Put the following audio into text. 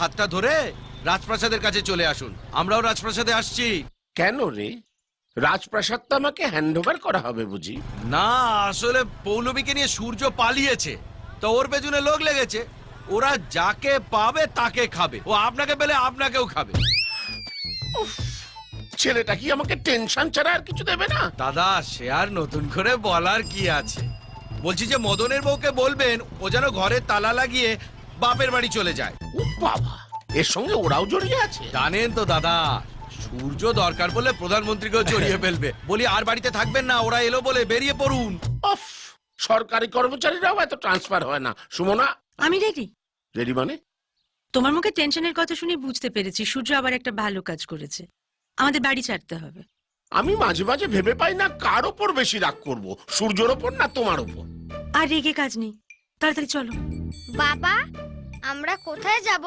হাতটা ধরে রাজপ্রাসাদের কাছে চলে আসুন। আমরাও রাজপ্রাসাদে আসছি। কেন রে? রাজপ্রাসাদটা আমাকে হ্যান্ডওভার করা হবে বুঝি? না, আসলে পৌলমীকে নিয়ে সূর্য পালিয়েছে, তো ওর পেছনে লোক লেগেছে। ওরা যাকে পাবে তাকে খাবে। ও আপনাকে পেলে আপনাকেও খাবে। ছেলেটা কি আমাকে টেনশন ছাড়া আর কিছু দেবে না? দাদা, সে আর নতুন করে বলার কি আছে? বলছি যে মদনের বউকে বলবেন ও যেন ঘরে তালা লাগিয়ে বাপের বাড়ি চলে যায়। ও বাবা, এর সঙ্গে ওরাও জড়িয়ে আছে? জানেন তো দাদা, সূর্য দরকার বলে প্রধানমন্ত্রীকেও জড়িয়ে ফেলবে। বলি আর বাড়িতে থাকবেন না, ওরা এলো বলে বেরিয়ে পড়ুন। অফ, সরকারি কর্মচারীরাও এত ট্রান্সফার হয় না। সুমনা, আমি রেডি। রেডি মানে? তোমার মুখে টেনশনের কথা শুনে বুঝতে পেরেছি সূর্য আবার একটা ভালো কাজ করেছে। আমাদের বাড়ি ছাড়তে হবে। আমি মাঝে মাঝে ভেবে পাই না কার ওপর বেশি রাগ করব, সূর্যর ওপর না তোমার ওপর। আর রেগে কাজ নেই, তাড়াতাড়ি চলো। বাবা, আমরা কোথায় যাব?